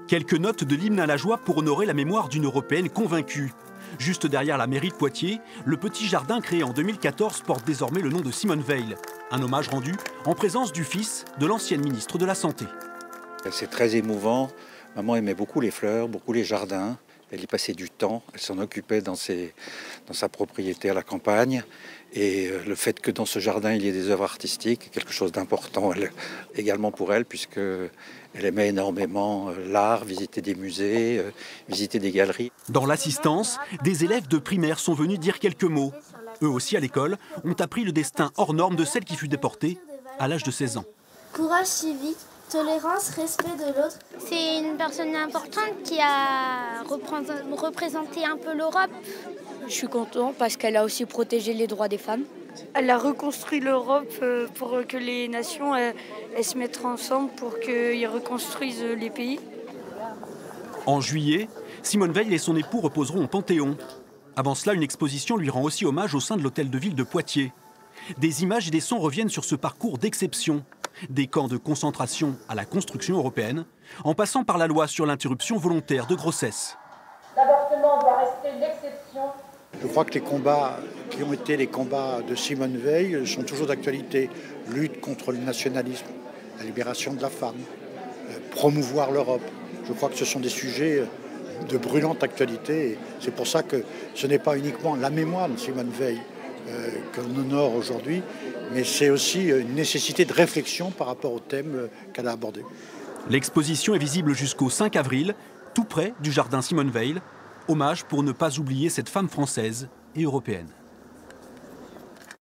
Quelques notes de l'hymne à la joie pour honorer la mémoire d'une Européenne convaincue. Juste derrière la mairie de Poitiers, le petit jardin créé en 2014 porte désormais le nom de Simone Veil. Un hommage rendu en présence du fils de l'ancienne ministre de la Santé. C'est très émouvant. Maman aimait beaucoup les fleurs, beaucoup les jardins. Elle y passait du temps. Elle s'en occupait dans sa propriété à la campagne. Et le fait que dans ce jardin, il y ait des œuvres artistiques est quelque chose d'important également pour elle, puisqu'elle aimait énormément l'art, visiter des musées, visiter des galeries. Dans l'assistance, des élèves de primaire sont venus dire quelques mots. Eux aussi, à l'école, ont appris le destin hors norme de celle qui fut déportée à l'âge de 16 ans. Courage civique, tolérance, respect de l'autre. C'est une personne importante qui a représenté un peu l'Europe. Je suis content parce qu'elle a aussi protégé les droits des femmes. Elle a reconstruit l'Europe pour que les nations elles se mettent ensemble pour qu'ils reconstruisent les pays. En juillet, Simone Veil et son époux reposeront au Panthéon. Avant cela, une exposition lui rend aussi hommage au sein de l'hôtel de ville de Poitiers. Des images et des sons reviennent sur ce parcours d'exception. Des camps de concentration à la construction européenne, en passant par la loi sur l'interruption volontaire de grossesse. L'avortement doit rester l'exception. Je crois que les combats qui ont été les combats de Simone Veil sont toujours d'actualité. Lutte contre le nationalisme, la libération de la femme, promouvoir l'Europe. Je crois que ce sont des sujets de brûlante actualité. Et c'est pour ça que ce n'est pas uniquement la mémoire de Simone Veil qu'on honore aujourd'hui, mais c'est aussi une nécessité de réflexion par rapport au thème qu'elle a abordé. L'exposition est visible jusqu'au 5 avril, tout près du jardin Simone Veil. Hommage pour ne pas oublier cette femme française et européenne.